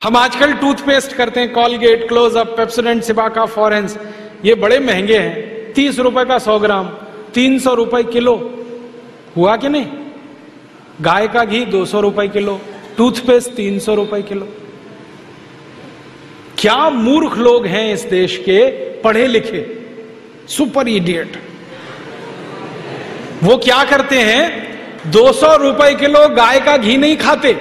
हम आजकल टूथपेस्ट करते हैं, कॉलगेट, क्लोजअप, पेप्सोडेंट, सिबाका, फॉरेंस, ये बड़े महंगे हैं। 30 रुपए का 100 ग्राम, 300 रुपए किलो, हुआ कि नहीं? गाय का घी 200 रुपए किलो, टूथपेस्ट 300 रुपए किलो। क्या मूर्ख लोग हैं इस देश के, पढ़े लिखे सुपर इडियट। वो क्या करते हैं, 200 रुपए किलो गाय का घी नहीं खाते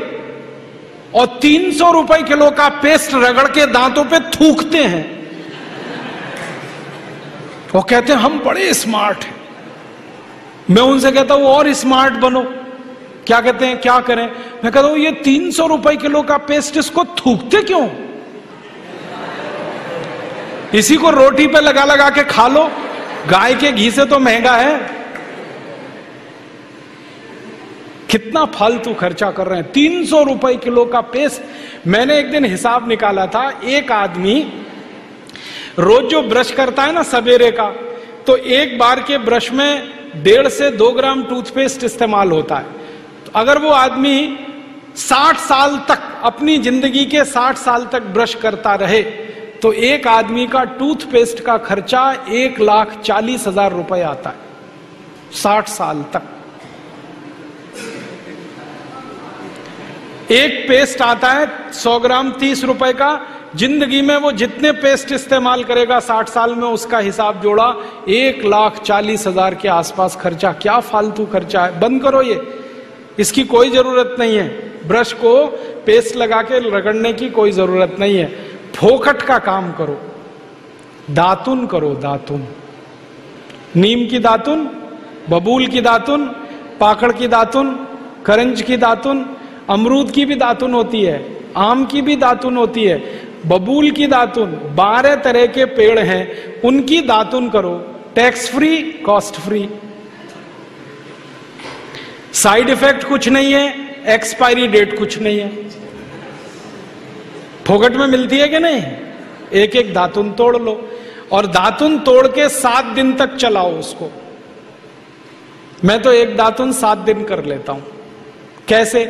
और 300 रुपए किलो का पेस्ट रगड़ के दांतों पे थूकते हैं। वो कहते हैं हम बड़े स्मार्ट हैं। मैं उनसे कहता हूं और स्मार्ट बनो। क्या कहते हैं, क्या करें? मैं कहता हूं ये 300 रुपए किलो का पेस्ट, इसको थूकते क्यों? इसी को रोटी पे लगा लगा के खा लो, गाय के घी से तो महंगा है। कितना फालतू खर्चा कर रहे हैं। 300 रुपए किलो का पेस्ट। मैंने एक दिन हिसाब निकाला था, एक आदमी रोज जो ब्रश करता है ना सवेरे का, तो एक बार के ब्रश में 1.5 से 2 ग्राम टूथपेस्ट इस्तेमाल होता है। तो अगर वो आदमी 60 साल तक, अपनी जिंदगी के 60 साल तक ब्रश करता रहे, तो एक आदमी का टूथपेस्ट का खर्चा 1,40,000 रुपए आता है 60 साल तक। एक पेस्ट आता है 100 ग्राम 30 रुपए का। जिंदगी में वो जितने पेस्ट इस्तेमाल करेगा 60 साल में, उसका हिसाब जोड़ा 1,40,000 के आसपास खर्चा। क्या फालतू खर्चा है, बंद करो ये, इसकी कोई जरूरत नहीं है। ब्रश को पेस्ट लगा के रगड़ने की कोई जरूरत नहीं है। फोकट का काम करो, दातुन करो, दातुन, नीम की दातुन, बबूल की दातुन, पाकड़ की दातुन, करंज की दातुन, अमरूद की भी दातुन होती है, आम की भी दातुन होती है, बबूल की दातुन, 12 तरह के पेड़ हैं, उनकी दातुन करो। Tax free, cost free, side effect कुछ नहीं है, एक्सपायरी डेट कुछ नहीं है। फोकट में मिलती है कि नहीं? एक एक दातुन तोड़ लो और दातुन तोड़ के 7 दिन तक चलाओ उसको। मैं तो एक दातुन 7 दिन कर लेता हूं। कैसे?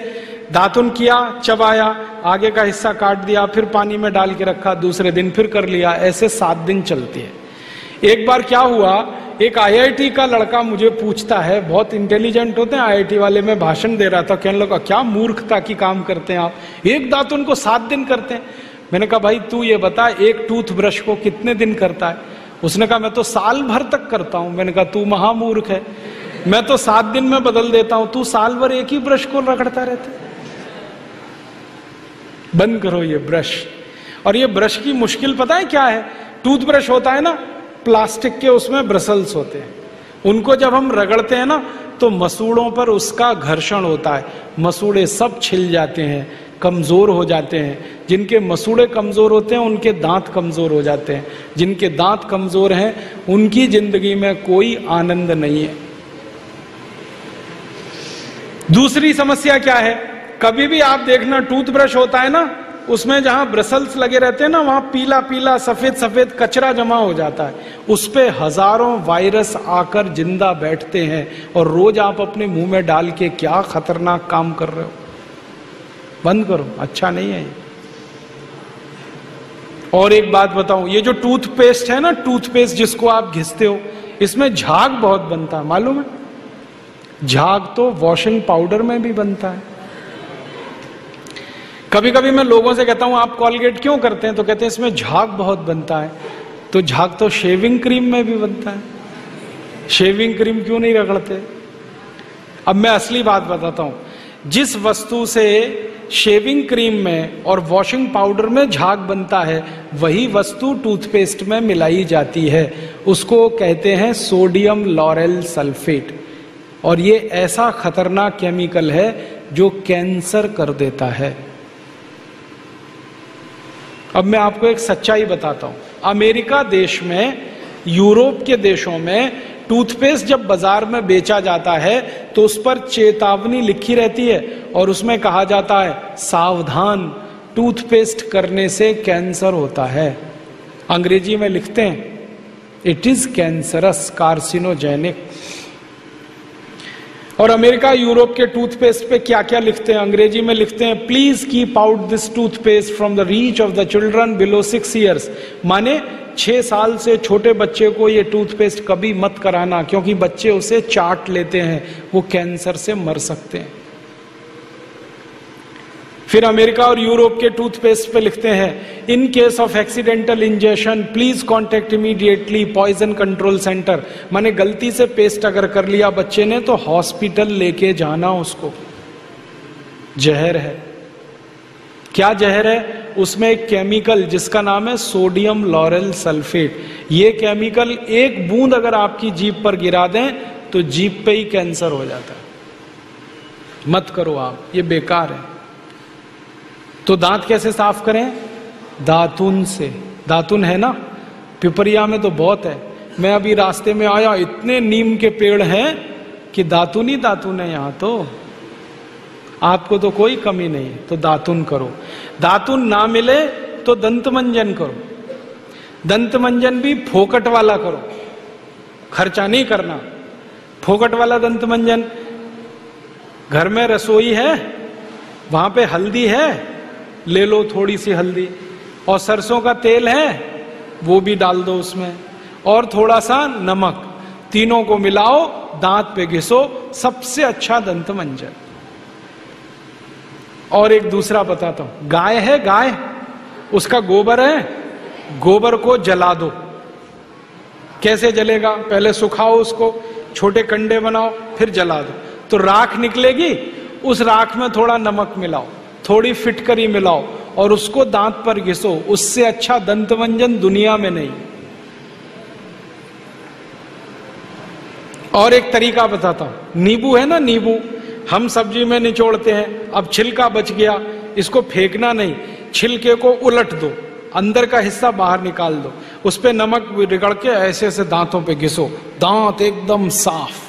दातुन किया, चबाया, आगे का हिस्सा काट दिया, फिर पानी में डाल के रखा, दूसरे दिन फिर कर लिया, ऐसे 7 दिन चलती है। एक बार क्या हुआ, एक IIT का लड़का मुझे पूछता है, बहुत इंटेलिजेंट होते हैं IIT वाले, मैं भाषण दे रहा था, कहने लगा क्या मूर्खता की काम करते हैं आप, एक दातुन को 7 दिन करते हैं। मैंने कहा भाई तू ये बता, एक टूथ ब्रश को कितने दिन करता है? उसने कहा मैं तो साल भर तक करता हूं। मैंने कहा तू महामूर्ख है, मैं तो 7 दिन में बदल देता हूं, तू साल भर एक ही ब्रश को रगड़ता रहता है। बंद करो ये ब्रश। और ये ब्रश की मुश्किल पता है क्या है? टूथब्रश होता है ना प्लास्टिक के, उसमें ब्रसल्स होते हैं, उनको जब हम रगड़ते हैं ना तो मसूड़ों पर उसका घर्षण होता है, मसूड़े सब छिल जाते हैं, कमजोर हो जाते हैं। जिनके मसूड़े कमजोर होते हैं उनके दांत कमजोर हो जाते हैं, जिनके दांत कमजोर हैं उनकी जिंदगी में कोई आनंद नहीं है। दूसरी समस्या क्या है, कभी भी आप देखना टूथब्रश होता है ना, उसमें जहां ब्रसल्स लगे रहते हैं ना, वहां पीला पीला सफेद सफेद कचरा जमा हो जाता है, उस पे हजारों वायरस आकर जिंदा बैठते हैं और रोज आप अपने मुंह में डाल के क्या खतरनाक काम कर रहे हो। बंद करो, अच्छा नहीं है ये। और एक बात बताऊं, ये जो टूथपेस्ट है ना, टूथपेस्ट जिसको आप घिसते हो, इसमें झाग बहुत बनता है, मालूम है? झाग तो वॉशिंग पाउडर में भी बनता है। कभी कभी मैं लोगों से कहता हूं आप कॉलगेट क्यों करते हैं, तो कहते हैं इसमें झाग बहुत बनता है। तो झाग तो शेविंग क्रीम में भी बनता है, शेविंग क्रीम क्यों नहीं रगड़ते? अब मैं असली बात बताता हूं, जिस वस्तु से शेविंग क्रीम में और वॉशिंग पाउडर में झाग बनता है, वही वस्तु टूथपेस्ट में मिलाई जाती है, उसको कहते हैं सोडियम लॉरेल सल्फेट। और ये ऐसा खतरनाक केमिकल है जो कैंसर कर देता है। अब मैं आपको एक सच्चाई बताता हूं, अमेरिका देश में, यूरोप के देशों में टूथपेस्ट जब बाजार में बेचा जाता है तो उस पर चेतावनी लिखी रहती है और उसमें कहा जाता है सावधान, टूथपेस्ट करने से कैंसर होता है। अंग्रेजी में लिखते हैं इट इज कैंसरस, कार्सिनोजेनिक। और अमेरिका यूरोप के टूथपेस्ट पे क्या क्या लिखते हैं, अंग्रेजी में लिखते हैं, please keep out this toothpaste from the reach of the children below 6 years। माने 6 साल से छोटे बच्चे को ये टूथपेस्ट कभी मत कराना, क्योंकि बच्चे उसे चाट लेते हैं, वो कैंसर से मर सकते हैं। फिर अमेरिका और यूरोप के टूथपेस्ट पे लिखते हैं, in case of accidental injection please contact immediately poison control centre. माने गलती से पेस्ट अगर कर लिया बच्चे ने तो हॉस्पिटल लेके जाना उसको। जहर है। क्या जहर है? उसमें एक केमिकल जिसका नाम है सोडियम लॉरेल सल्फेट। ये केमिकल एक बूंद अगर आपकी जीभ पर गिरा दें तो जीभ पे ही कैंसर हो जाता है। मत करो आप, ये बेकार है। तो दांत कैसे साफ करें? दातुन से। दातुन है ना, पिपरिया में तो बहुत है। मैं अभी रास्ते में आया, इतने नीम के पेड़ हैं कि दातुन ही दातुन है यहां तो। आपको तो कोई कमी नहीं है, तो दातुन करो। दातुन ना मिले तो दंत मंजन करो। दंत मंजन भी फोकट वाला करो, खर्चा नहीं करना। फोकट वाला दंत मंजन, घर में रसोई है, वहां पे हल्दी है, ले लो थोड़ी सी हल्दी, और सरसों का तेल है वो भी डाल दो उसमें, और थोड़ा सा नमक, तीनों को मिलाओ, दांत पे घिसो, सबसे अच्छा दंत मंजन। और एक दूसरा बताता हूं, गाय है, गाय, उसका गोबर है, गोबर को जला दो। कैसे जलेगा? पहले सुखाओ उसको, छोटे कंडे बनाओ, फिर जला दो, तो राख निकलेगी। उस राख में थोड़ा नमक मिलाओ, थोड़ी फिटकरी मिलाओ, और उसको दांत पर घिसो। उससे अच्छा दंतमंजन दुनिया में नहीं। और एक तरीका बताता हूं, नींबू है ना, नींबू हम सब्जी में निचोड़ते हैं, अब छिलका बच गया, इसको फेंकना नहीं, छिलके को उलट दो, अंदर का हिस्सा बाहर निकाल दो, उस पे नमक रगड़ के ऐसे ऐसे दांतों पे घिसो, दांत एकदम साफ।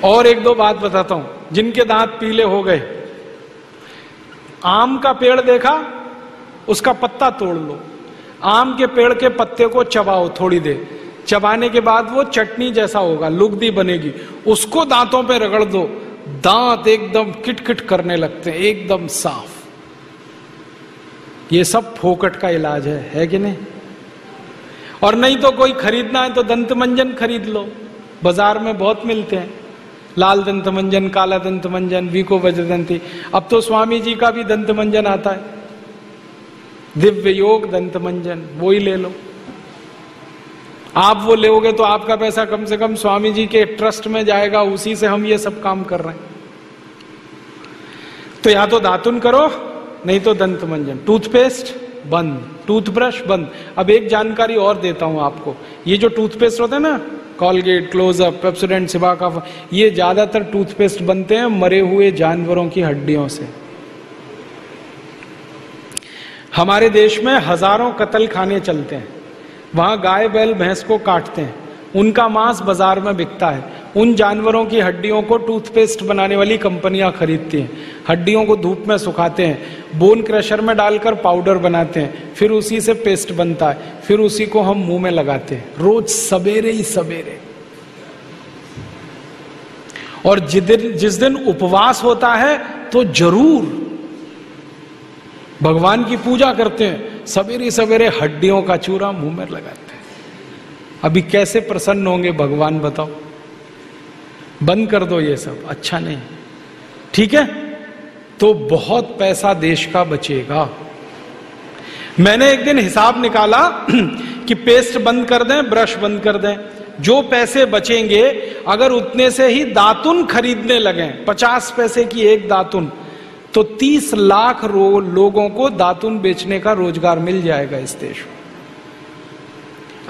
और एक दो बात बताता हूं, जिनके दांत पीले हो गए, आम का पेड़ देखा, उसका पत्ता तोड़ लो, आम के पेड़ के पत्ते को चबाओ थोड़ी देर, चबाने के बाद वो चटनी जैसा होगा, लुगदी बनेगी, उसको दांतों पे रगड़ दो, दांत एकदम किटकिट करने लगते हैं, एकदम साफ। ये सब फोकट का इलाज है कि नहीं? और नहीं तो कोई खरीदना है तो दंत मंजन खरीद लो, बाजार में बहुत मिलते हैं, लाल दंत मंजन, काला दंत मंजन, वीको वज्रदंती। अब तो स्वामी जी का भी दंत मंजन आता है, दिव्य योग दंत मंजन, वो ही ले लो। आप वो लोगे तो आपका पैसा कम से कम स्वामी जी के ट्रस्ट में जाएगा, उसी से हम ये सब काम कर रहे हैं। तो या तो दातुन करो, नहीं तो दंत मंजन। टूथपेस्ट बंद, टूथब्रश बंद। अब एक जानकारी और देता हूं आपको, ये जो टूथपेस्ट होता है ना, कॉलगेट, क्लोजअप, पेप्सोडेंट, सिबाका, ये ज्यादातर टूथपेस्ट बनते हैं मरे हुए जानवरों की हड्डियों से। हमारे देश में हजारों कत्ल खाने चलते हैं, वहां गाय बैल भैंस को काटते हैं, उनका मांस बाजार में बिकता है। उन जानवरों की हड्डियों को टूथपेस्ट बनाने वाली कंपनियां खरीदती हैं, हड्डियों को धूप में सुखाते हैं, बोन क्रशर में डालकर पाउडर बनाते हैं, फिर उसी से पेस्ट बनता है, फिर उसी को हम मुंह में लगाते हैं रोज सवेरे ही सवेरे। और जिस दिन उपवास होता है तो जरूर भगवान की पूजा करते हैं, सवेरे सवेरे हड्डियों का चूरा मुंह में लगाते हैं। अभी कैसे प्रसन्न होंगे भगवान बताओ? बंद कर दो ये सब, अच्छा नहीं, ठीक है? तो बहुत पैसा देश का बचेगा। मैंने एक दिन हिसाब निकाला कि पेस्ट बंद कर दें, ब्रश बंद कर दें, जो पैसे बचेंगे अगर उतने से ही दातुन खरीदने लगे, 50 पैसे की एक दातुन, तो 30 लाख लोगों को दातुन बेचने का रोजगार मिल जाएगा इस देश में।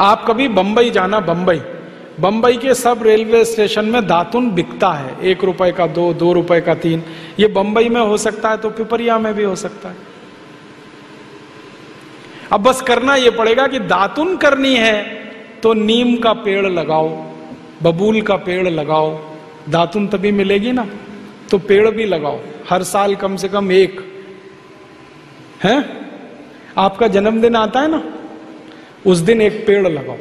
आप कभी बंबई जाना, बंबई के सब रेलवे स्टेशन में दातुन बिकता है, 1 रुपए का 2, 2 रुपए का 3। ये बंबई में हो सकता है तो पिपरिया में भी हो सकता है। अब बस करना ये पड़ेगा कि दातुन करनी है तो नीम का पेड़ लगाओ, बबूल का पेड़ लगाओ, दातुन तभी मिलेगी ना। तो पेड़ भी लगाओ, हर साल कम से कम एक। है आपका जन्मदिन आता है ना, उस दिन एक पेड़ लगाओ।